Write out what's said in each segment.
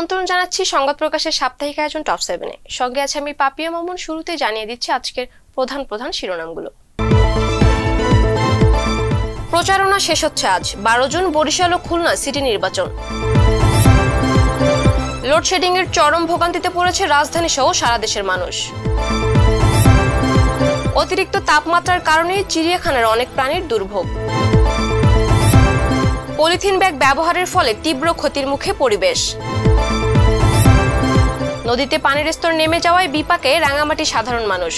আমন্ত্রণ জানাচ্ছি সংবাদ প্রকাশের সাপ্তাহিক আয়োজন টপ 7-এ। সঙ্গে আছে আমি পাপিয়া মামুন। শুরুতে জানিয়ে দিচ্ছি আজকের প্রধান প্রধান শিরোনামগুলো। প্রচারণা শেষ হচ্ছে আজ। 12 জুন বরিশাল ও খুলনা সিটি নির্বাচন। লোডশেডিং এর চরম ভোগান্তিতে পড়েছে রাজধানী সহ সারা দেশের মানুষ। অতিরিক্ত তাপমাত্রার কারণে চিড়িয়াখানার অনেক প্রাণীর দুর্ভোগ। পলিথিন ব্যাগ ব্যবহারের ফলে তীব্র ক্ষতির মুখে পরিবেশ। নদীতে পানির স্তর নেমে যাওয়ায় বিপাকে রাঙামাটি সাধারণ মানুষ।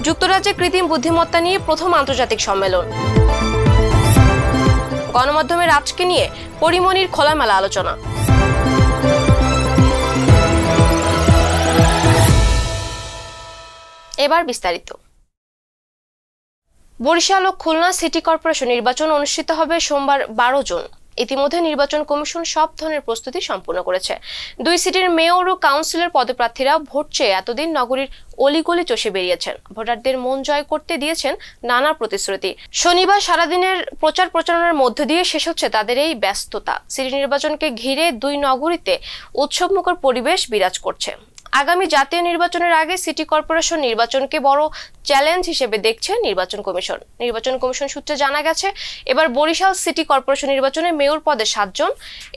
যুক্তরাজ্যে কৃত্রিম বুদ্ধিমত্তা নিয়ে প্রথম আন্তর্জাতিক সম্মেলন। গণমাধ্যমের আজকে নিয়ে পরিমণির খোলামেলা আলোচনা। এবার বিস্তারিত। বরিশাল ও খুলনা সিটি কর্পোরেশন নির্বাচন অনুষ্ঠিত হবে সোমবার 12 জুন। ইতিমধ্যে নির্বাচন কমিশন সব ধরনের প্রস্তুতি সম্পূর্ণ করেছে। দুই সিটির মেয়র ও কাউন্সিলর পদপ্রার্থীরা ভোট চেয়ে এতদিন নগরীর অলিগলি চষে বেরিয়েছেন। ভোটারদের মন জয় করতে দিয়েছেন নানা প্রতিশ্রুতি। শনিবার সারাদিনের প্রচার প্রচারণার মধ্য দিয়ে শেষ হচ্ছে তাদের এই ব্যস্ততা। সিটি নির্বাচনকে ঘিরে দুই নগরীতে উৎসবমুখর পরিবেশ বিরাজ করছে। আগামী জাতীয় নির্বাচনের আগে সিটি কর্পোরেশন নির্বাচনকে বড় চ্যালেঞ্জ হিসেবে দেখছে নির্বাচন কমিশন। নির্বাচন কমিশন সূত্রে জানা গেছে, এবার বরিশাল সিটি কর্পোরেশন নির্বাচনে মেয়র পদে 7 জন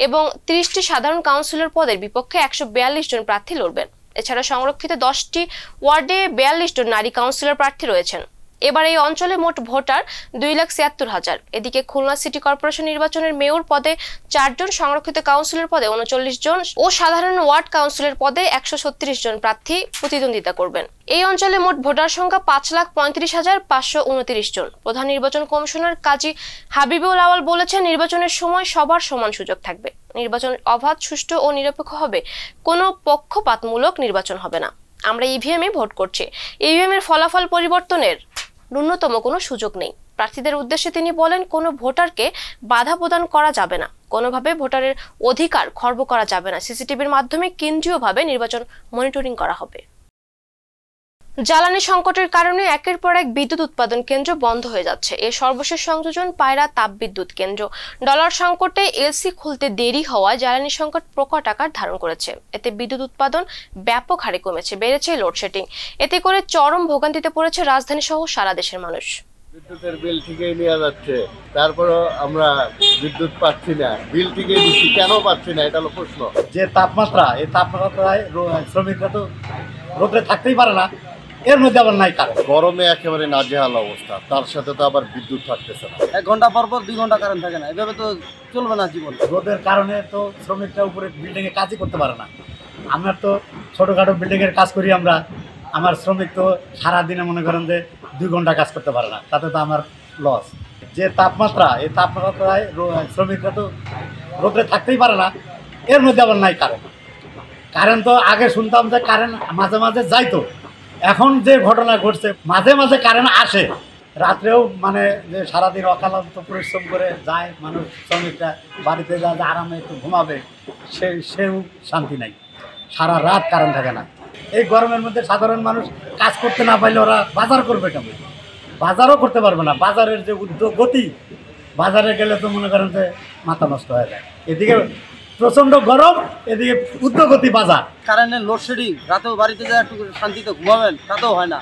এবং 30টি সাধারণ কাউন্সিলর পদের বিপক্ষে 142 জন প্রার্থী লড়বেন। এছাড়া সংরক্ষিত 10টি ওয়ার্ডে 42 জন নারী কাউন্সিলর প্রার্থী রয়েছেন। এবার এই অঞ্চলে মোট ভোটার 2,76,000। এদিকে খুলনা সিটি কর্পোরেশন নির্বাচনের মেয়র পদে 4 জন, সংরক্ষিত কাউন্সিলর পদে 39 জন ও সাধারণ ওয়ার্ড কাউন্সিলর পদে 136 জন প্রার্থী প্রতিদ্বন্দ্বিতা করবেন। এই অঞ্চলে মোট ভোটার সংখ্যা 5,35,529 জন। প্রধান নির্বাচন কমিশনার কাজী হাবিবুল আওয়াল বলেছেন, নির্বাচনের সময় সবার সমান সুযোগ থাকবে। নির্বাচন অবাধ, সুষ্ঠু ও নিরপেক্ষ হবে। কোনো পক্ষপাতমূলক নির্বাচন হবে না। আমরা ইভিএম এ ভোট করছি। ইভিএম এর ফলাফল পরিবর্তনের ন্যূনতম কোনো সুযোগ নেই। প্রার্থীদের উদ্দেশ্যে তিনি বলেন, কোনো ভোটারকে বাধা প্রদান করা যাবে না, কোনোভাবে ভোটারের অধিকার খর্ব করা যাবে না। সিসিটিভির মাধ্যমে কেন্দ্রীয়ভাবে নির্বাচন মনিটরিং করা হবে। জ্বালানি সংকটের কারণে একের পর এক বিদ্যুৎ উৎপাদন কেন্দ্র বন্ধ হয়ে যাচ্ছে। এর সর্বশেষ সংযোজন পায়রা তাপবিদ্যুৎ কেন্দ্র। ডলার সংকটে এলসি খুলতে দেরি হওয়ায় জ্বালানি সংকট প্রকট আকার ধারণ করেছে। এতে বিদ্যুৎ উৎপাদন ব্যাপক হারে কমেছে, বেড়েছে লোডশেডিং। এতে করে চরম ভোগান্তিতে পড়েছে রাজধানী সহ সারা দেশের মানুষ। বিদ্যুতের বিল ঠিকই নেওয়া যাচ্ছে, তারপরও আমরা বিদ্যুৎ পাচ্ছি না। বিল ঠিকই দিচ্ছি, কেন পাচ্ছি না, এটা হলো প্রশ্ন। যে তাপমাত্রা, এই তাপমাত্রায় শ্রমিকরা তো রোদে থাকতেই পারে না। এর মধ্যে আবার নাই কারেন্ট, গরমে একেবারে নাজেহাল অবস্থা, তার সাথে তো আবার বিদ্যুৎ থাকতেছে না। 1 ঘন্টা পর 2 ঘন্টা কারেন্ট থাকে না, এভাবে তো চলবে না জীবন। রোদের কারণে তো শ্রমিকরা উপরে বিল্ডিংয়ে কাজই করতে পারে না। আমরা তো ছোটোখাটো বিল্ডিংয়ের কাজ করি আমরা, আমার শ্রমিক তো সারাদিনে মনে করেন যে 2 ঘন্টা কাজ করতে পারে না, তাতে তো আমার লস। যে তাপমাত্রা, এই তাপমাত্রায় শ্রমিকরা তো রোদে থাকতেই পারে না। এর মধ্যে আবার নাই কারেন্ট। কারেন্ট তো আগে শুনতাম যে কারেন্ট মাঝে মাঝে যাইতো, এখন যে ঘটনা ঘটছে মাঝে মাঝে কারেন্ট আসে, রাত্রেও মানে যে সারাদিন অকালান্ত পরিশ্রম করে যায় মানুষ, শ্রমিকরা বাড়িতে যা আরামে একটু ঘুমাবে, সেও শান্তি নাই। সারা রাত কারেন্ট থাকে না। এই গরমের মধ্যে সাধারণ মানুষ কাজ করতে না পারলে ওরা বাজার করবে কেমন? বাজারও করতে পারবে না। বাজারের যে গতি, বাজারে গেলে তো মনে করেন যে মাথা নষ্ট হয়ে যায়। এদিকে প্রচণ্ড গরম, এদিকে উদ্যোগতি বাজার। কারেন্টের লোডশেডিং, রাতেও বাড়িতে যায় একটু শান্তিতে ঘুমাবেন, তাতেও হয় না।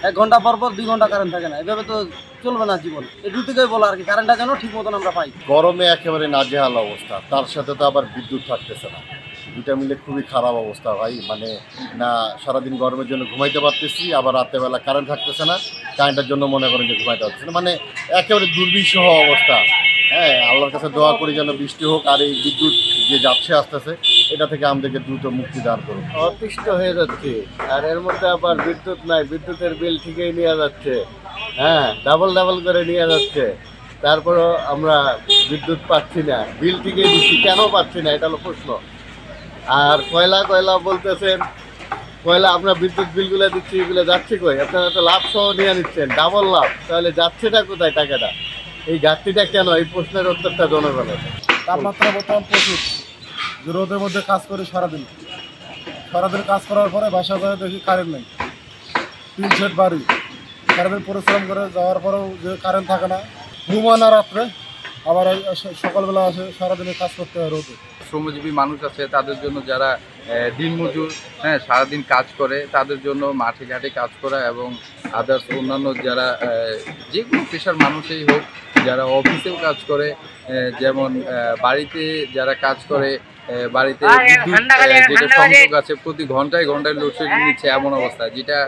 1 ঘন্টা পর 2 ঘন্টা কারেন্ট থাকে না, এভাবে তো চলবে না জীবন। এটু থেকেই বলো আর কি, কারেন্টটা যেন ঠিক মতন আমরা পাই। গরমে একেবারে নাজেহাল অবস্থা, তার সাথে তো আবার বিদ্যুৎ থাকতেছে না। দুটা মিলে খুবই খারাপ অবস্থা ভাই। মানে না সারাদিন গরমের জন্য ঘুমাইতে পারতেছি, আবার রাতেরবেলা কারেন্ট থাকতেছে না, কারেন্টের জন্য মনে করেন যে ঘুমাইতে পারতেছে না। মানে একেবারে দুর্বিষহ অবস্থা। হ্যাঁ, আল্লাহর কাছে দোয়া করি যেন বৃষ্টি হোক, আর এই বিদ্যুৎ যে যাচ্ছে আসতেছে এটা থেকে আমাদেরকে দ্রুত মুক্তি দান করুন। অতিষ্ঠ হয়ে যাচ্ছে, আর এর মধ্যে আবার বিদ্যুৎ নাই, বিদ্যুতের বিল ঠিকই নেওয়া যাচ্ছে। হ্যাঁ, ডাবল করে নেওয়া যাচ্ছে, তারপরও আমরা বিদ্যুৎ পাচ্ছি না। বিল ঠিকই দিচ্ছি, কেন পাচ্ছি না, এটা হলো প্রশ্ন। আর কয়লা বলতেছেন, কয়লা আমরা বিদ্যুৎ বিলগুলো দিচ্ছি, এগুলো যাচ্ছে কই? আপনারা তো লাভ সহ নিয়ে নিচ্ছেন, ডাবল লাভ, তাহলে যাচ্ছেটা কোথায় টাকাটা? এই ঘাটতিটা কেন? এই প্রশ্নের উত্তরটা জনগণের। তাপমাত্রা বর্তমান প্রচুর, যে রোদের মধ্যে কাজ করি সারাদিন কাজ করার পরে বাসা যায় দেখি কারেন্ট নেই। 3 সেট বাড়ি, সারাদিন পরিশ্রম করে যাওয়ার পরেও যে কারেন্ট থাকে না, ঘুমায় না রাত্রে, আবার সকালবেলা আসে সারাদিনে কাজ করতে হয় রোদে। শ্রমজীবী মানুষ আছে তাদের জন্য, যারা দিনমজুর, হ্যাঁ, সারাদিন কাজ করে তাদের জন্য মাঠে ঘাটে কাজ করা, এবং আদার্স অন্যান্য যারা যে কোনো পেশার মানুষই হোক, যারা অফিসেও কাজ করে, যেমন বাড়িতে যারা কাজ করে, বাড়িতে যেটা সংযোগ আছে প্রতি ঘন্টায় ঘন্টায় লোডশেডিং নিচ্ছে, এমন অবস্থা যেটা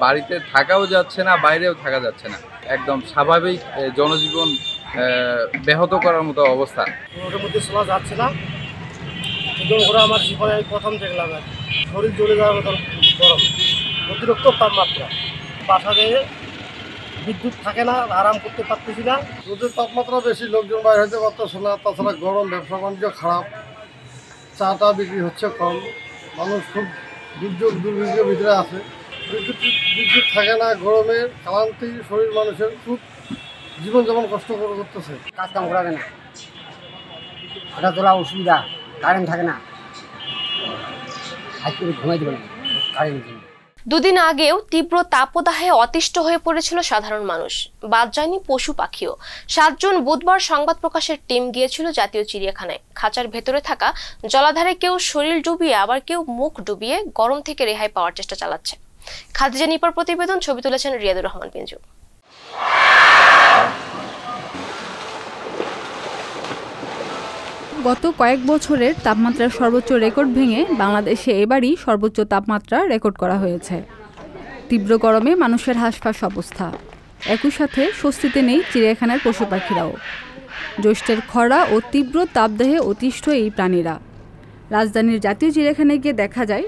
বাড়িতে থাকাও যাচ্ছে না, বাইরেও থাকা যাচ্ছে না, একদম স্বাভাবিক জনজীবন ব্যাহত করার মতো অবস্থা। ওটার মধ্যে চলা যাচ্ছে না, ওরা আমার জীবনে প্রথম দেখলাম আর শরীর জ্বলে যাওয়ার মতো গরম, অতিরিক্ত তাপমাত্রা, বাসাতে বিদ্যুৎ থাকে না, আরাম করতে পারতেছি না, রোদের তাপমাত্রা বেশি, লোকজন বাইরে হতে পারতেছে না, তাছাড়া গরম, ব্যবসা বাণিজ্য খারাপ, চা বিক্রি হচ্ছে কম, মানুষ খুব দুর্ভিক্ষের ভিতরে আছে, বিদ্যুৎ থাকে না, গরমে ক্লান্তি, শরীর মানুষের খুব জীবনযাপন কষ্ট করতেছে, কাজ কাম করা যায় না, হাঁটা চলা অসুবিধা, কারেন্ট থাকে না, ঘুমাই দেবে না কারেন্ট। দুদিন আগেও তীব্র তাপদাহে অতিষ্ঠ হয়ে পড়েছিল সাধারণ মানুষ, বাদ যায়নি পশু পাখিও। 7 জন বুধবার সংবাদ প্রকাশের টিম গিয়েছিল জাতীয় চিড়িয়াখানায়। খাঁচার ভেতরে থাকা জলাধারে কেউ শরীর ডুবিয়ে, আবার কেউ মুখ ডুবিয়ে গরম থেকে রেহাই পাওয়ার চেষ্টা চালাচ্ছে। খাদিজা নিপার প্রতিবেদন, ছবি তুলেছেন রিয়াদুর রহমান পিঞ্জু। গত কয়েক বছরের তাপমাত্রার সর্বোচ্চ রেকর্ড ভেঙে বাংলাদেশে এবারই সর্বোচ্চ তাপমাত্রা রেকর্ড করা হয়েছে। তীব্র গরমে মানুষের হাঁসফাঁস অবস্থা, একই সাথে স্বস্তিতে নেই চিড়িয়াখানার পশু পাখিরাও। জ্যৈষ্ঠের খরা ও তীব্র তাপদাহে অতিষ্ঠ এই প্রাণীরা। রাজধানীর জাতীয় চিড়িয়াখানায় গিয়ে দেখা যায়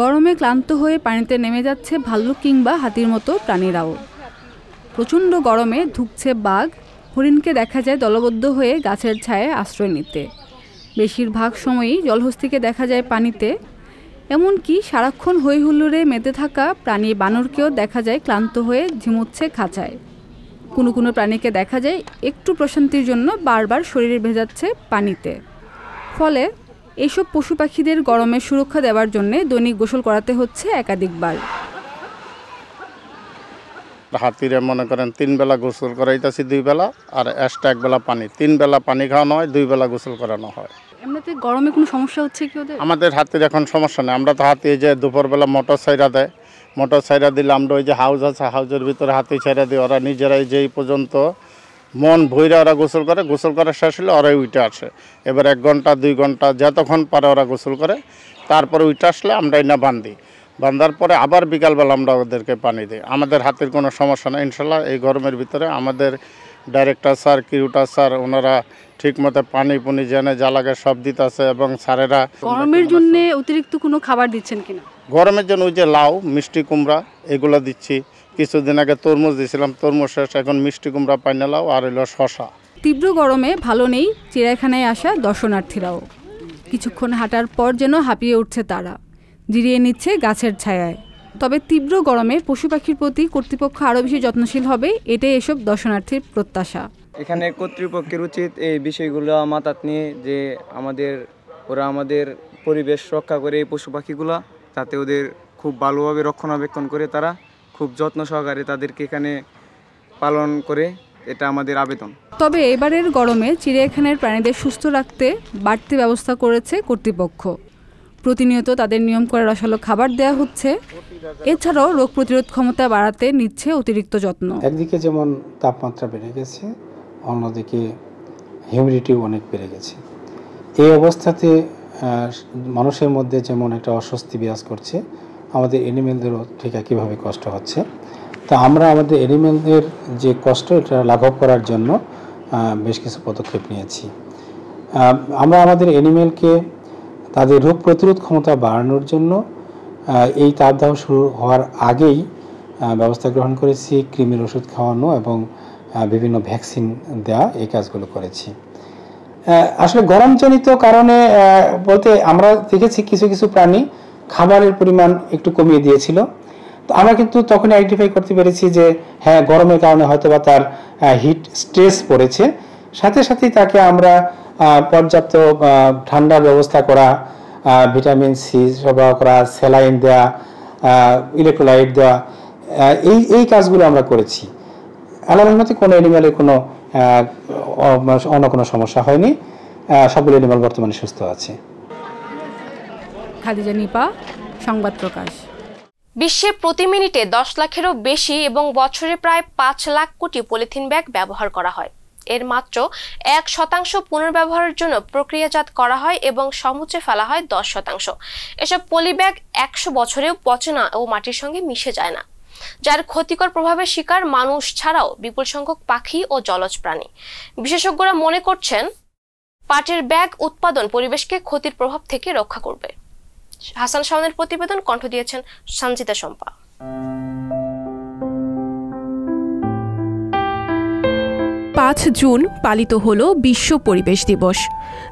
গরমে ক্লান্ত হয়ে পানিতে নেমে যাচ্ছে ভাল্লুক কিংবা হাতির মতো প্রাণীরাও। প্রচণ্ড গরমে ধুঁকছে বাঘ, হরিণকে দেখা যায় দলবদ্ধ হয়ে গাছের ছায়ায় আশ্রয় নিতে। বেশিরভাগ সময়ই জলহস্তিকে দেখা যায় পানিতে, এমনকি সারাক্ষণ হই হুল্লোড়ে মেতে থাকা প্রাণী বানরকেও দেখা যায় ক্লান্ত হয়ে ঝিমুচ্ছে খাঁচায়। কোনো কোনো প্রাণীকে দেখা যায় একটু প্রশান্তির জন্য বারবার শরীরে ভেজাচ্ছে পানিতে। ফলে এইসব পশু পাখিদের গরমের সুরক্ষা দেওয়ার জন্য দৈনিক গোসল করাতে হচ্ছে একাধিকবার। হাতিরে মনে করেন 3 বেলা গোসল করাইতেছি, 2 বেলা, আর এক্সট্রা 1 বেলা পানি, 3 বেলা পানি খাওয়ানো হয়, 2 বেলা গোসল করানো হয়। এমনিতে গরমে কোনো সমস্যা হচ্ছে কি ওদের? আমাদের হাতির এখন সমস্যা নেই, আমরা তো হাতি যে দুপুরবেলা মোটর সাইরা দেয়, মোটর সাইরা দিলে আমরা ওই যে হাউস আছে, হাউসের ভিতরে হাতি ছাইরা দিই, ওরা নিজেরাই যেই পর্যন্ত মন ভইরা ওরা গোসল করে, গোসল করা শেষ হলে ওরাই উঠে আসে। এবার 1 ঘন্টা 2 ঘন্টা যতক্ষণ পারে ওরা গোসল করে, তারপরে উঠে আসলে আমরা না বান্ধি, বাঁধার পরে আবার বিকালবেলা আমরা ওদেরকে পানি দিই। আমাদের হাতের কোনো সমস্যা নেই ইনশাল্লাহ। এই গরমের ভিতরে আমাদের ডাইরেক্টর স্যার, কিরুটার স্যার, ওনারা ঠিক মতো পানি পুনি জেনে যা লাগে সব দিতেছে, এবং স্যারেরা। গরমের জন্য অতিরিক্ত কোনো খাবার দিচ্ছেন কিনা? গরমের জন্য ওই যে লাউ, মিষ্টি কুমড়া এগুলো দিচ্ছি। কিছুদিন আগে তরমুজ দিয়েছিলাম, তরমুজ শেষ, এখন মিষ্টি কুমড়া, পাইনা লাউ আর হলো শশা। তীব্র গরমে ভালো নেই চিড়িয়াখানায় আসা দর্শনার্থীরাও। কিছুক্ষণ হাঁটার পর যেন হাঁপিয়ে উঠছে তারা, জিরিয়ে নিচ্ছে গাছের ছায়ায়। তবে তীব্র গরমে পশু পাখির প্রতি কর্তৃপক্ষ আরও বেশি যত্নশীল হবে, এটাই এসব দর্শনার্থীর প্রত্যাশা। এখানে কর্তৃপক্ষের উচিত এই বিষয়গুলো মাথায় নিয়ে যে ওরা আমাদের পরিবেশ রক্ষা করে, এই পশু পাখিগুলো যাতে ওদের খুব ভালোভাবে রক্ষণাবেক্ষণ করে, তারা খুব যত্ন সহকারে তাদেরকে এখানে পালন করে, এটা আমাদের আবেদন। তবে এবারের গরমে চিড়িয়াখানার প্রাণীদের সুস্থ রাখতে বাড়তি ব্যবস্থা করেছে কর্তৃপক্ষ। প্রতিনিয়ত তাদের নিয়ম করে রসালো খাবার দেওয়া হচ্ছে, এছাড়াও রোগ প্রতিরোধ ক্ষমতা বাড়াতে নিচ্ছে অতিরিক্ত যত্ন। একদিকে যেমন তাপমাত্রা বেড়ে গেছে, অন্যদিকে হিউমিডিটিও অনেক বেড়ে গেছে। এই অবস্থাতে মানুষের মধ্যে যেমন একটা অস্বস্তি বিরাজ করছে, আমাদের অ্যানিমেলদেরও ঠিক একইভাবে কষ্ট হচ্ছে। তা আমরা আমাদের অ্যানিমেলদের যে কষ্ট, এটা লাঘব করার জন্য বেশ কিছু পদক্ষেপ নিয়েছি। আমরা আমাদের অ্যানিমেলকে তাদের রোগ প্রতিরোধ ক্ষমতা বাড়ানোর জন্য এই তাপদাহ শুরু হওয়ার আগেই ব্যবস্থা গ্রহণ করেছি। কৃমির ওষুধ খাওয়ানো এবং বিভিন্ন ভ্যাকসিন দেওয়া, এই কাজগুলো করেছি। আসলে গরমজনিত কারণে বলতে আমরা দেখেছি কিছু কিছু প্রাণী খাবারের পরিমাণ একটু কমিয়ে দিয়েছিল। তো আমরা কিন্তু তখন আইডেন্টিফাই করতে পেরেছি যে হ্যাঁ, গরমের কারণে হয়তো বা তার হিট স্ট্রেস পড়েছে। সাথে সাথেই তাকে আমরা পর্যাপ্ত ঠান্ডার ব্যবস্থা করা, ভিটামিন সি সরবরাহ করা, স্যালাইন দেওয়া, ইলেকট্রোলাইট দেওয়া, এই কাজগুলো আমরা করেছি। আল্লাহর রহমতে কোনো অ্যানিমেলের কোনো অন্য কোনো সমস্যা হয়নি। সবগুলো অ্যানিমাল বর্তমানে সুস্থ আছে। খাদিজা নিপা, সংবাদ প্রকাশ। বিশ্বে প্রতি মিনিটে 10 লাখেরও বেশি এবং বছরে প্রায় 5 লাখ কোটি পলিথিন ব্যাগ ব্যবহার করা হয়। এর মাত্র 1% পুনর্ব্যবহারের জন্য প্রক্রিয়াজাত করা হয় এবং সমুচে ফেলা হয় 10%। এসব পলি ব্যাগ 100 বছরেও পচে না ও মাটির সঙ্গে মিশে যায় না, যার ক্ষতিকর প্রভাবের শিকার মানুষ ছাড়াও বিপুল সংখ্যক পাখি ও জলজ প্রাণী। বিশেষজ্ঞরা মনে করছেন পাটের ব্যাগ উৎপাদন পরিবেশকে ক্ষতির প্রভাব থেকে রক্ষা করবে। হাসান শাওনের প্রতিবেদন, কণ্ঠ দিয়েছেন সঞ্জিতা শম্পা। 5 জুন পালিত হল বিশ্ব পরিবেশ দিবস।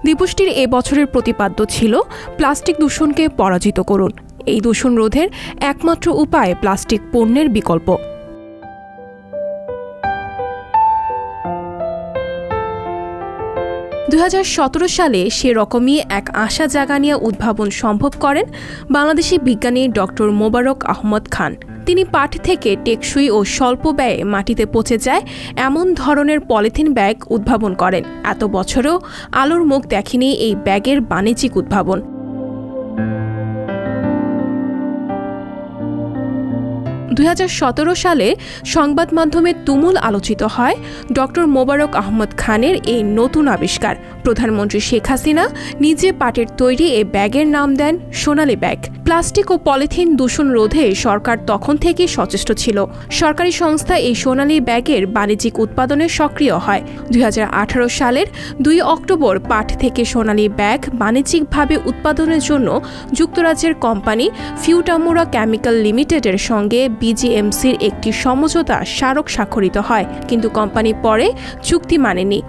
দিবসটির এ বছরের প্রতিপাদ্য ছিল প্লাস্টিক দূষণকে পরাজিত করুন। এই দূষণ রোধের একমাত্র উপায় প্লাস্টিক পণ্যের বিকল্প। 2017 সালে সে রকমই এক আশা জাগানিয়া উদ্ভাবন সম্ভব করেন বাংলাদেশি বিজ্ঞানী ডক্টর মোবারক আহমদ খান। তিনি পাট থেকে টেকসই ও স্বল্প ব্যয়ে মাটিতে পচে যায় এমন ধরনের পলিথিন ব্যাগ উদ্ভাবন করেন। এত বছরেও আলোর মুখ দেখেনি এই ব্যাগের বাণিজ্যিক উদ্ভাবন। 2017 সালে সংবাদ মাধ্যমে তুমুল আলোচিত হয় ডক্টর মোবারক আহমদ খানের এই নতুন আবিষ্কার। প্রধানমন্ত্রী শেখ হাসিনা নিজে পাটের তৈরি এই ব্যাগের নাম দেন সোনালী ব্যাগ। প্লাস্টিক ও পলিথিন দূষণ রোধে সরকার তখন থেকেই সচেষ্ট ছিল। সরকারি সংস্থা এই সোনালী ব্যাগের বাণিজ্যিক উৎপাদনে সক্রিয় হয়। 2018 সালের 2 অক্টোবর পাট থেকে সোনালী ব্যাগ বাণিজ্যিকভাবে উৎপাদনের জন্য যুক্তরাজ্যের কোম্পানি ফিউটামুরা কেমিক্যাল লিমিটেডের সঙ্গে বিজিএমসির একটি সমঝোতা স্মারক স্বাক্ষরিত হয়, কিন্তু কোম্পানি পরে চুক্তি মানেনি।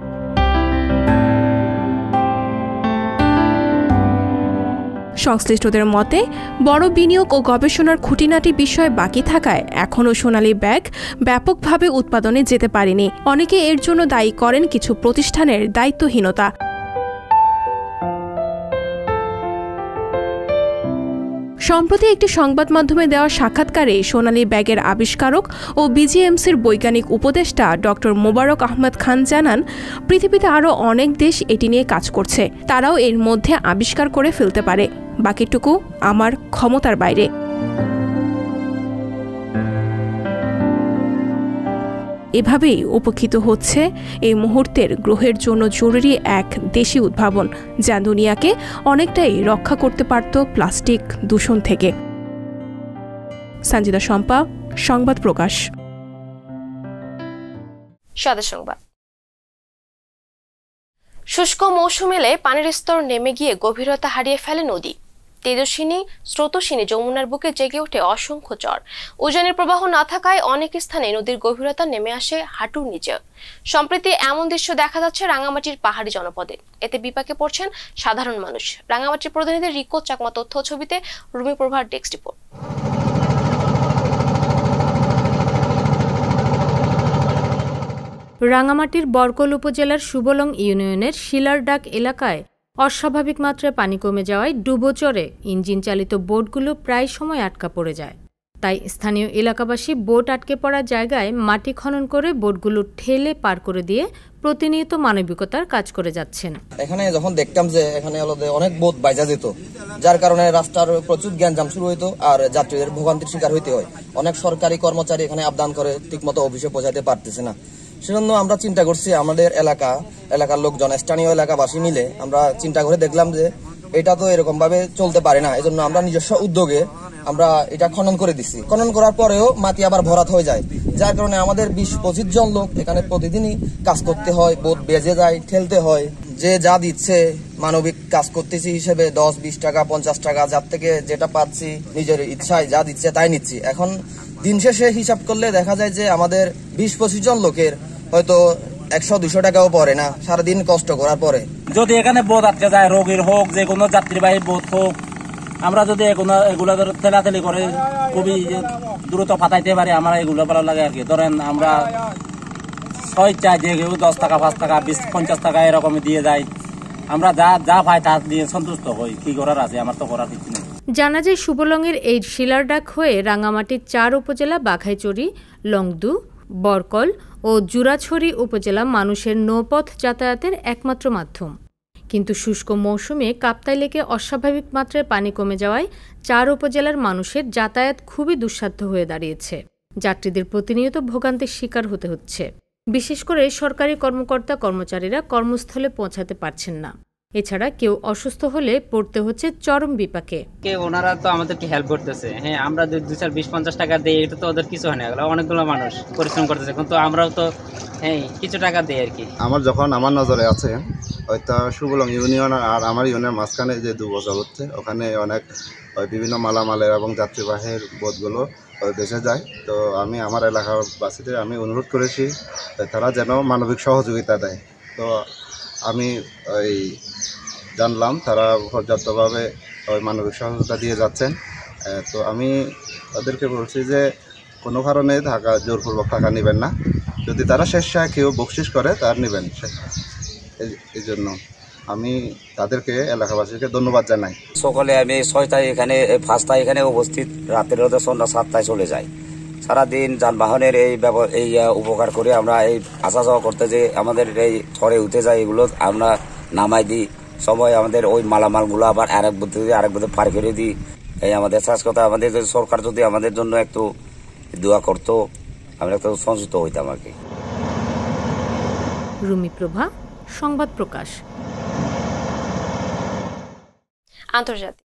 সংশ্লিষ্টদের মতে বড় বিনিয়োগ ও গবেষণার খুঁটিনাটি বিষয় বাকি থাকায় এখনও সোনালী ব্যাগ ব্যাপকভাবে উৎপাদনে যেতে পারেনি। অনেকে এর জন্য দায়ী করেন কিছু প্রতিষ্ঠানের দায়িত্বহীনতা। সম্প্রতি একটি সংবাদ মাধ্যমে দেওয়া সাক্ষাৎকারে সোনালী ব্যাগের আবিষ্কারক ও বিজিএমসির বৈজ্ঞানিক উপদেষ্টা ডক্টর মোবারক আহমদ খান জানান, পৃথিবীতে আরও অনেক দেশ এটি নিয়ে কাজ করছে, তারাও এর মধ্যে আবিষ্কার করে ফেলতে পারে, বাকিটুকু আমার ক্ষমতার বাইরে। এভাবেই উপেক্ষিত হচ্ছে এই মুহূর্তের গ্রহের জন্য জরুরি এক দেশি উদ্ভাবন, যা দুনিয়াকে অনেকটাই রক্ষা করতে পারত প্লাস্টিক দূষণ থেকে। সঞ্জিতা শম্পা, সংবাদ প্রকাশ। সাদা সংবাদ। শুষ্ক মৌসুম এলে পানির স্তর নেমে গিয়ে গভীরতা হারিয়ে ফেলে নদী। তেজস্বিনী স্রোতস্বিনী যমুনার বুকে জেগে ওঠে অসংখ্য চর। উজানের প্রবাহ না থাকায় অনেক স্থানে নদীর গভীরতা নেমে আসে হাঁটুর নিচে। সম্প্রতি এমন দৃশ্য দেখা যাচ্ছে রাঙামাটির পাহাড়ি জনপদে। এতে বিপাকে পড়ছেন সাধারণ মানুষ। রাঙামাটির প্রতিনিধি রিকো চাকমা তথ্য ছবিতে রুমি প্রভার ডেস্ক রিপোর্ট। রাঙামাটির বরকল উপজেলার সুবলং ইউনিয়নের শিলারডাক এলাকায় অস্বাভাবিক মাত্রায় পানি কমে যাওয়ায় ডুবোচরে ইঞ্জিন চালিত বোটগুলো প্রায় সময় আটকা পড়ে যায়। তাই স্থানীয় এলাকাবাসী বোট আটকে পড়া জায়গায় মাটি খনন করে বোটগুলো ঠেলে পার করে দিয়ে প্রতিনিয়ত মানবিকতার কাজ করে যাচ্ছেন। এখানে যখন দেখতাম যে এখানে অনেক বোট বাইজা যেত, যার কারণে রাস্তার প্রচুর গ্যাঞ্জাম শুরু হইতো আর যাত্রীদের ভোগান্তির শিকার হইতে হয়। অনেক সরকারি কর্মচারী এখানে আবদান করে ঠিকমতো অফিসে পৌঁছাতে পারতেছে না। সেজন্য আমরা চিন্তা করছি, আমাদের এলাকার লোকজন, স্থানীয় এলাকাবাসী মিলে আমরা চিন্তা করে দেখলাম যে এটা তো এরকম ভাবে চলতে পারে না। এজন্য আমরা নিজস্ব উদ্যোগে আমরা এটা খনন করে দিচ্ছি। খনন করার পরেও মাটি আবার ভরাট হয়ে যায়, যার কারণে আমাদের 20-25 জন লোক এখানে প্রতিদিনই কাজ করতে হয়। বোট বেজে যায়, ঠেলতে হয়। যে যা দিচ্ছে মানবিক কাজ করতেছি হিসেবে 10-20 টাকা 50 টাকা, যার থেকে যেটা পাচ্ছি নিজের ইচ্ছায় যা দিচ্ছে তাই নিচ্ছি। এখন দিন শেষে হিসাব করলে দেখা যায় যে আমাদের 20-25 জন লোকের হয়তো 100-200 টাকাও পড়ে না সারাদিন কষ্ট করার পরে। যদি এখানে বোট আটকে যায়, রোগীর হোক, যে কোনো যাত্রীবাহী বোট হোক, আমরা যদি এগুলা ঠেলাঠেলি করে খুবই দ্রুত পাঠাইতে পারি, আমার এগুলো ভালো লাগে আর কি। ধরেন আমরা চাই যে কেউ 10 টাকা 5 টাকা 20-50 টাকা এরকম দিয়ে যায়, আমরা যা পাই তা দিয়ে সন্তুষ্ট হই। কি করার আছে, আমার তো করার কিছু নেই। জানা যায় সুবলংয়ের এই শিলারডাক হয়ে রাঙামাটির 4 উপজেলা বাঘাইচড়ি, লংদু, বরকল ও জুরাছড়ি উপজেলা মানুষের নৌপথ যাতায়াতের একমাত্র মাধ্যম। কিন্তু শুষ্ক মৌসুমে কাপ্তাই লেকে অস্বাভাবিক মাত্রায় পানি কমে যাওয়ায় 4 উপজেলার মানুষের যাতায়াত খুবই দুঃসাধ্য হয়ে দাঁড়িয়েছে। যাত্রীদের প্রতিনিয়ত ভোগান্তির শিকার হতে হচ্ছে। বিশেষ করে সরকারি কর্মকর্তা কর্মচারীরা কর্মস্থলে পৌঁছাতে পারছেন না। এছাড়া কেউ অসুস্থ হলে পড়তে হচ্ছে চরম বিপাকে। ওনারা তো আমাদেরকে হেল্প করতেছে, হ্যাঁ আমরা 2-4-20-50 টাকা দিই, এটা তো ওদের কিছু হয় না, অনেকগুলো মানুষ পরিশ্রম করতেছে, কিন্তু আমরাও তো হ্যাঁ কিছু টাকা দিই আর কি। আমার নজরে আছে হয়তো সুবলং ইউনিয়ন আর আমার ইউনিয়নের মাঝখানে যে 2 বছর হচ্ছে, ওখানে অনেক বিভিন্ন মালামালের এবং যাত্রীবাহীর বোটগুলো ভেসে যায়। তো আমি আমার এলাকাবাসীদের আমি অনুরোধ করেছি তারা যেন মানবিক সহযোগিতা দেয়। তো আমি জানলাম তারা পর্যাপ্তভাবে মানবিক সহযোগিতা দিয়ে যাচ্ছেন। তো আমি তাদেরকে বলছি যে কোনো কারণে জোরপূর্বক টাকা নেবেন না, যদি তারা স্বেচ্ছায় কেউ বকশিস করে তার নেবেন। এই জন্য আমি তাদেরকে এলাকাবাসীকে ধন্যবাদ জানাই। সকালে আমি 6টায় এখানে 5টায় এখানে উপস্থিত, রাতের সন্ধ্যা 7টায় চলে যাই। সারাদিন যানবাহনের এই উপকার করে আমরা এই আসা যাওয়া করতে যে আমাদের এই থরে উঠে যায়, এগুলো আমরা নামাই দিই। সময় আমাদের ওই মালামালগুলো আবার আরেক বুদ্ধে পার করে দিই। এই আমাদের শেষ কথা, আমাদের সরকার যদি আমাদের জন্য একটু দোয়া করতো, আমরা একটু সন্তুষ্ট হইতাম আর কি। রুমি প্রভা, সংবাদ প্রকাশ। আন্তর্জাতিক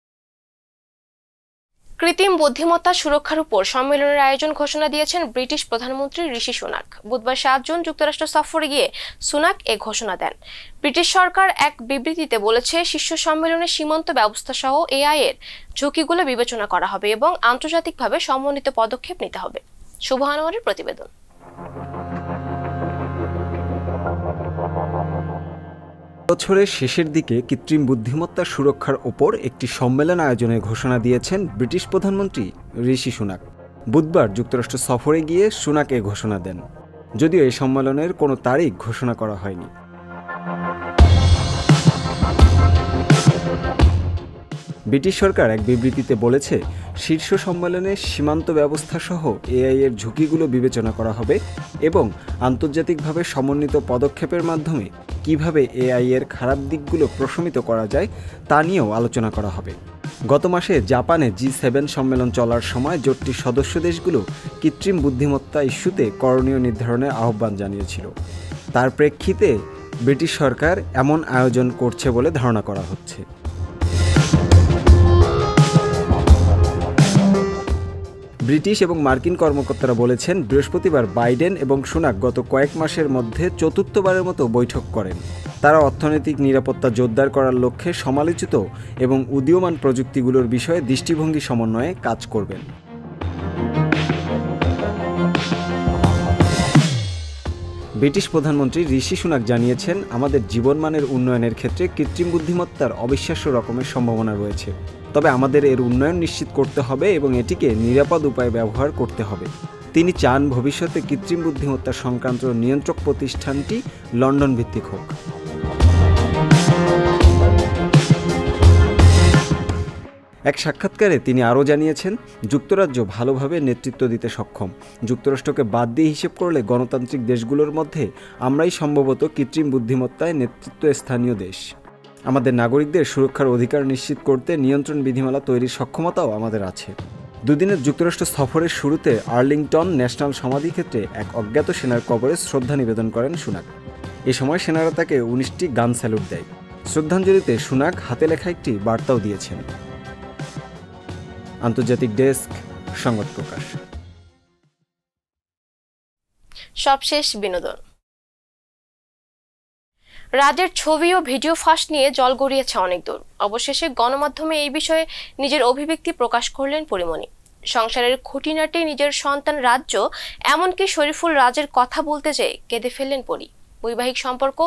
কৃত্রিম বুদ্ধিমত্তা সুরক্ষার উপর সম্মেলনের আয়োজন ঘোষণা দিয়েছেন ব্রিটিশ প্রধানমন্ত্রী ঋষি সুনাক। বুধবার 7 জুন যুক্তরাষ্ট্র সফরে গিয়ে সুনাক এ ঘোষণা দেন। ব্রিটিশ সরকার এক বিবৃতিতে বলেছে, শীর্ষ সম্মেলনে সীমান্ত ব্যবস্থা সহ এআই এর ঝুঁকিগুলো বিবেচনা করা হবে এবং আন্তর্জাতিকভাবে সমন্বিত পদক্ষেপ নিতে হবে। শুভ আনোয়ারের প্রতিবেদন। বছরের শেষের দিকে কৃত্রিম বুদ্ধিমত্তা সুরক্ষার ওপর একটি সম্মেলন আয়োজনের ঘোষণা দিয়েছেন ব্রিটিশ প্রধানমন্ত্রী ঋষি সুনাক। বুধবার যুক্তরাষ্ট্র সফরে গিয়ে সুনাক এ ঘোষণা দেন, যদিও এই সম্মেলনের কোনো তারিখ ঘোষণা করা হয়নি। ব্রিটিশ সরকার এক বিবৃতিতে বলেছে, শীর্ষ সম্মেলনে সীমান্ত ব্যবস্থা সহ এআই এর ঝুঁকিগুলো বিবেচনা করা হবে এবং আন্তর্জাতিকভাবে সমন্বিত পদক্ষেপের মাধ্যমে কিভাবে এআই এর খারাপ দিকগুলো প্রশমিত করা যায় তা নিয়েও আলোচনা করা হবে। গত মাসে জাপানে G7 সম্মেলন চলার সময় জোটটির সদস্য দেশগুলো কৃত্রিম বুদ্ধিমত্তা ইস্যুতে করণীয় নির্ধারণের আহ্বান জানিয়েছিল। তার প্রেক্ষিতে ব্রিটিশ সরকার এমন আয়োজন করছে বলে ধারণা করা হচ্ছে। ব্রিটিশ এবং মার্কিন কর্মকর্তারা বলেছেন, বৃহস্পতিবার বাইডেন এবং সুনাক গত কয়েক মাসের মধ্যে চতুর্থবারের মতো বৈঠক করেন। তারা অর্থনৈতিক নিরাপত্তা জোরদার করার লক্ষ্যে সমালোচিত এবং উদীয়মান প্রযুক্তিগুলোর বিষয়ে দৃষ্টিভঙ্গি সমন্বয়ে কাজ করবেন। ব্রিটিশ প্রধানমন্ত্রী ঋষি সুনাক জানিয়েছেন, আমাদের জীবনমানের উন্নয়নের ক্ষেত্রে কৃত্রিম বুদ্ধিমত্তার অবিশ্বাস্য রকমের সম্ভাবনা রয়েছে, তবে আমাদের এর উন্নয়ন নিশ্চিত করতে হবে এবং এটিকে নিরাপদ উপায়ে ব্যবহার করতে হবে। তিনি চান ভবিষ্যতে কৃত্রিম বুদ্ধিমত্তা সংক্রান্ত নিয়ন্ত্রক প্রতিষ্ঠানটি লন্ডন ভিত্তিক হোক। এক সাক্ষাৎকারে তিনি আরও জানিয়েছেন, যুক্তরাজ্য ভালোভাবে নেতৃত্ব দিতে সক্ষম। যুক্তরাষ্ট্রকে বাদ দিয়ে হিসেব করলে গণতান্ত্রিক দেশগুলোর মধ্যে আমরাই সম্ভবত কৃত্রিম বুদ্ধিমত্তায় নেতৃত্বস্থানীয় দেশ। আমাদের নাগরিকদের সুরক্ষার অধিকার নিশ্চিত করতে নিয়ন্ত্রণ বিধিমালা তৈরির সক্ষমতাও আমাদের আছে। দুদিনের যুক্তরাষ্ট্র সফরের শুরুতে আর্লিংটন ন্যাশনাল সমাধিক্ষেত্রে এক অজ্ঞাত সেনার কবরে শ্রদ্ধা নিবেদন করেন সুনাক। এ সময় সেনারা তাকে 19টি গান স্যালুট দেয়। শ্রদ্ধাঞ্জলিতে সুনাক হাতে লেখা একটি বার্তাও দিয়েছেন। আন্তর্জাতিক ডেস্ক, সংবাদ প্রকাশ। সবশেষ বিনোদন। রাজের ছবি ও ভিডিও ফাঁস নিয়ে জল গড়িয়েছে অনেক দূর। অবশেষে গণমাধ্যমে এই বিষয়ে নিজের অভিব্যক্তি প্রকাশ করলেন পরিমণি। সংসারের খুঁটিনাটি, নিজের সন্তান রাজ্য, এমনকি শরীফুল রাজের কথা বলতে যেয়ে কেঁদে ফেললেন পরি। বৈবাহিক সম্পর্ক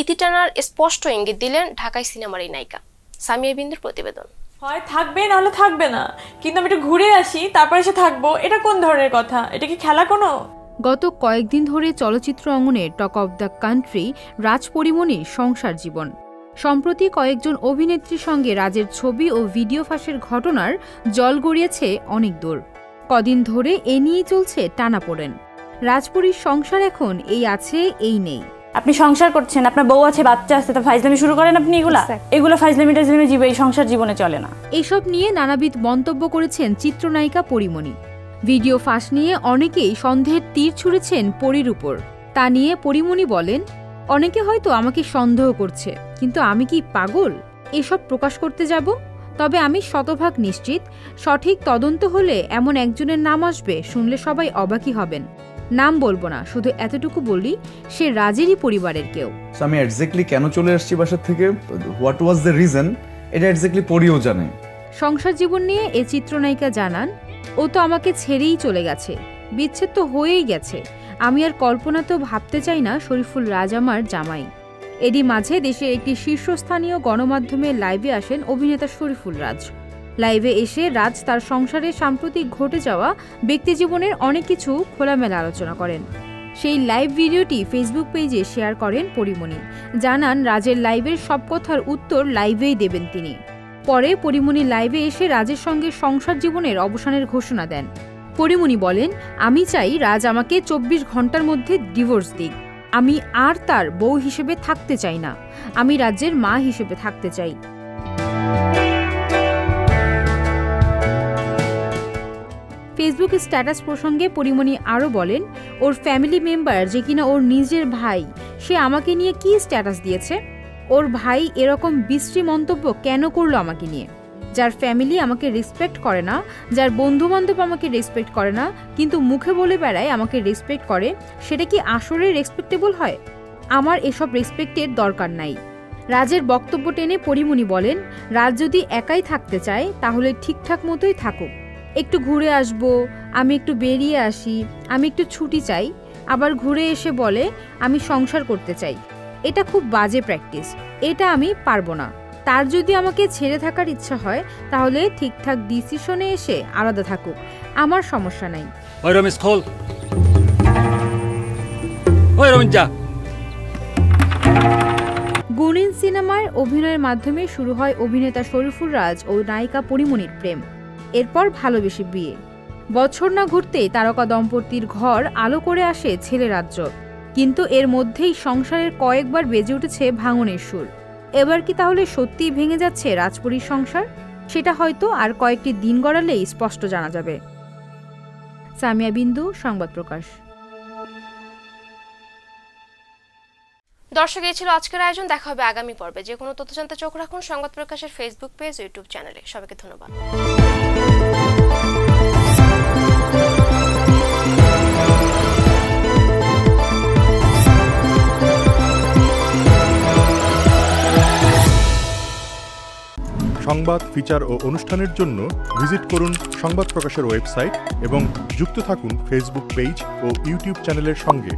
ইতি টানার স্পষ্ট ইঙ্গিত দিলেন ঢাকাই সিনেমার এই নায়িকা। সামিয়া বিন্দুর প্রতিবেদন। হয় থাকবে নাহলে থাকবে না, কিন্তু আমি একটু ঘুরে আসি তারপরে এসে থাকবো, এটা কোন ধরনের কথা? এটা কি খেলা কোনো? গত কয়েকদিন ধরে চলচ্চিত্র অঙ্গনে টক অব দ্য কান্ট্রি রাজ পরিমণির সংসার জীবন। সম্প্রতি কয়েকজন অভিনেত্রীর সঙ্গে রাজের ছবি ও ভিডিও ফাঁসের ঘটনার জল গড়িয়েছে অনেক দূর। কদিন ধরে এ নিয়েই চলছে টানাপোড়েন। রাজপুরীর সংসার এখন এই আছে এই নেই। আপনি সংসার করছেন, আপনার বউ আছে, বাচ্চা আছে, তা ফাইজলামি শুরু করেন আপনি এগুলো ফাইজলামিটা জীবনে এই সংসার জীবনে চলে না। এসব নিয়ে নানাবিধ মন্তব্য করেছেন চিত্রনায়িকা পরীমণি। ভিডিও ফাঁস নিয়ে অনেকেই সন্দেহের তীর ছুঁড়েছেন পরীর উপর। তা নিয়ে পরীমণি বলেন, অনেকে হয়তো আমাকে সন্দেহ করছে, কিন্তু আমি কি পাগল এসব প্রকাশ করতে যাব? তবে আমি শতভাগ নিশ্চিত, সঠিক তদন্ত হলে এমন একজনের নাম আসবে, শুনলে সবাই অবাকই হবেন। নাম বলবো না, শুধু এতটুকু বলি, সে রাজেরই পরিবারের কেউ। আমি এক্স্যাক্টলি কেন চলে আসছি বাসা থেকে, হোয়াট ওয়াজ দ্য রিজন, এটা এক্স্যাক্টলি পরিও জানে। সংসার জীবন নিয়ে এ চিত্রনায়িকা জানান, ও তো আমাকে ছেড়েই চলে গেছে, বিচ্ছেদ তো হয়েই গেছে। আমি আর কল্পনাতেও ভাবতে চাই না শরীফুল রাজ আমার জামাই। এরই মাঝে দেশের একটি শীর্ষস্থানীয় গণমাধ্যমে লাইভে আসেন অভিনেতা শরীফুল রাজ। লাইভে এসে রাজ তার সংসারে সাম্প্রতিক ঘটে যাওয়া ব্যক্তিজীবনের অনেক কিছু খোলামেলা আলোচনা করেন। সেই লাইভ ভিডিওটি ফেসবুক পেজে শেয়ার করেন পরীমণি। জানান, রাজের লাইভের সব কথার উত্তর লাইভেই দেবেন তিনি। পরে পরীমণি লাইভে এসে রাজের সঙ্গে সংসার জীবনের অবসানের ঘোষণা দেন। পরীমণি বলেন, আমি চাই রাজ আমাকে 24 ঘন্টার মধ্যে ডিভোর্স দিক। আমি আর তার বউ হিসেবে থাকতে চাই না, আমি রাজ্যের মা হিসেবে থাকতে চাই। ফেসবুক স্ট্যাটাস প্রসঙ্গে পরীমণি আরও বলেন, ওর ফ্যামিলি মেম্বার যে কিনা ওর নিজের ভাই, সে আমাকে নিয়ে কি স্ট্যাটাস দিয়েছে? ওর ভাই এরকম বিশ্রী মন্তব্য কেন করলো আমাকে নিয়ে? যার ফ্যামিলি আমাকে রেসপেক্ট করে না, যার বন্ধু বান্ধব আমাকে রেসপেক্ট করে না, কিন্তু মুখে বলে বেড়ায় আমাকে রেসপেক্ট করে, সেটা কি আসলে রেসপেক্টেবল হয়? আমার এসব রেসপেক্টের দরকার নাই। রাজের বক্তব্য টেনে পরীমণি বলেন, রাজ যদি একাই থাকতে চায় তাহলে ঠিকঠাক মতোই থাকুক। একটু ঘুরে আসবো, আমি একটু বেরিয়ে আসি, আমি একটু ছুটি চাই, আবার ঘুরে এসে বলে আমি সংসার করতে চাই। এটা খুব বাজে প্র্যাকটিস, এটা আমি পারবো না। তার যদি আমাকে ছেড়ে থাকার ইচ্ছা হয় তাহলে ঠিকঠাক ডিসিশনে এসে আলাদা থাকুক, আমার সমস্যা নাই। গুণিন সিনেমার অভিনয়ের মাধ্যমে শুরু হয় অভিনেতা শরীফুল রাজ ও নায়িকা পরীমণির প্রেম। এরপর ভালোবেসে বিয়ে। বছর না ঘুরতেই তারকা দম্পতির ঘর আলো করে আসে ছেলে রাজ্য। কিন্তু এর মধ্যেই সংসারের কয়েকবার বেজে উঠেছে ভাঙনের সুর। এবার কি তাহলে সত্যিই ভেঙে যাচ্ছে রাজপুরীর সংসার? সেটা হয়তো আর কয়েকটি দিন গড়ালেই স্পষ্ট জানা যাবে। সামিয়া বিন্দু, সংবাদ প্রকাশ। দর্শক, এই ছিল আজকের আয়োজন। দেখা হবে আগামী পর্বে। যে কোনো তথ্য জানতে চোখ রাখুন সংবাদ প্রকাশের ফেসবুক পেজ, ইউটিউব চ্যানেলে। সবাইকে ধন্যবাদ। সংবাদ, ফিচার ও অনুষ্ঠানের জন্য ভিজিট করুন সংবাদ প্রকাশের ওয়েবসাইট এবং যুক্ত থাকুন ফেসবুক পেজ ও ইউটিউব চ্যানেলের সঙ্গে।